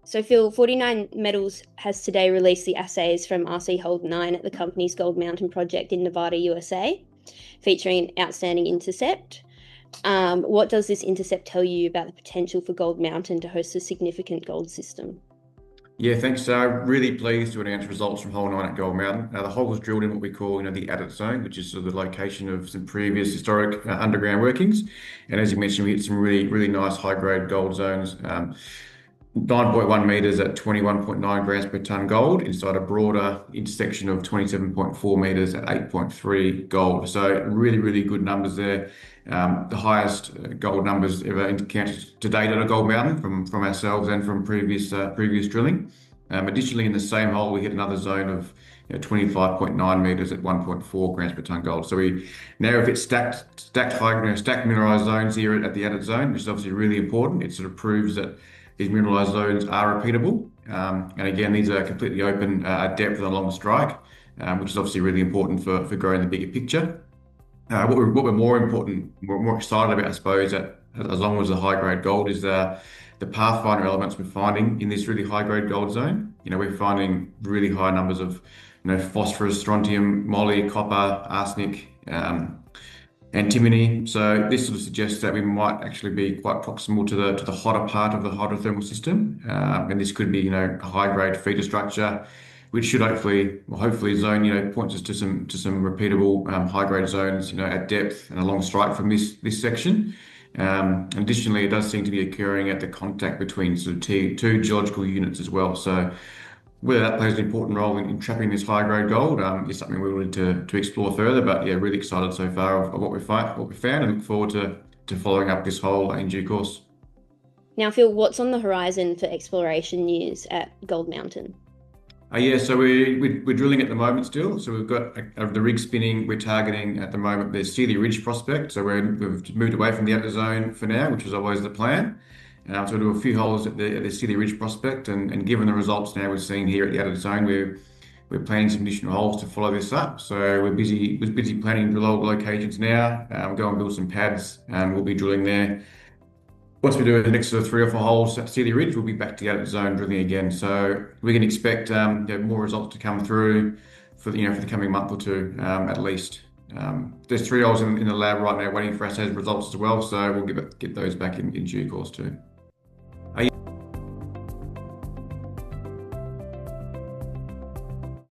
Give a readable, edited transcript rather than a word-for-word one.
So Phil, 49 Metals has today released the assays from RC Hold 9 at the company's Gold Mountain project in Nevada, USA, featuring an outstanding intercept. What does this intercept tell you about the potential for Gold Mountain to host a significant gold system? Yeah, thanks. Really pleased to announce results from hole 9 at Gold Mountain. The hole was drilled in what we call, the adit zone, which is sort of the location of some previous historic underground workings. And as you mentioned, we hit some really nice high-grade gold zones. 9.1 meters at 21.9 grams per ton gold inside a broader intersection of 27.4 meters at 8.3 gold. So really good numbers there. The highest gold numbers ever encountered to date at a Gold Mountain from ourselves and from previous drilling. Additionally, in the same hole, we hit another zone of 25.9 meters at 1.4 grams per ton gold. So we now have hit stacked mineralized zones here at the adit zone, which is obviously really important. It sort of proves that these mineralized zones are repeatable. And again, these are completely open at depth and along the strike, which is obviously really important for growing the bigger picture. What we're more excited about, I suppose, as long as the high grade gold is the pathfinder elements we're finding in this really high grade gold zone. We're finding really high numbers of phosphorus, strontium, moly, copper, arsenic, antimony. So this sort of suggests that we might actually be quite proximal to the hotter part of the hydrothermal system, and this could be a high grade feeder structure, which should hopefully zone points us to some repeatable high grade zones at depth and along strike from this section. Additionally, it does seem to be occurring at the contact between sort of two geological units as well. So whether that plays an important role in trapping this high-grade gold is something we're willing to explore further. But yeah, really excited so far of what we found, and look forward to following up this hole in due course. Now, Phil, what's on the horizon for exploration news at Gold Mountain? Yeah, so we're drilling at the moment still. So we've got the rig spinning. We're targeting at the moment the Sealy Ridge prospect. So we've moved away from the outer zone for now, which was always the plan. So we'll do a few holes at the Sealy Ridge prospect, and given the results now we're seeing here at the outer zone, we're planning some additional holes to follow this up. So we're busy planning drill locations now. Go and build some pads, and we'll be drilling there. Once we do the next sort of 3 or 4 holes at Sealy Ridge, we'll be back to the outer zone drilling again. So we can expect more results to come through for the coming month or two at least. There's 3 holes in the lab right now waiting for assays results as well. So we'll get those back in due course too.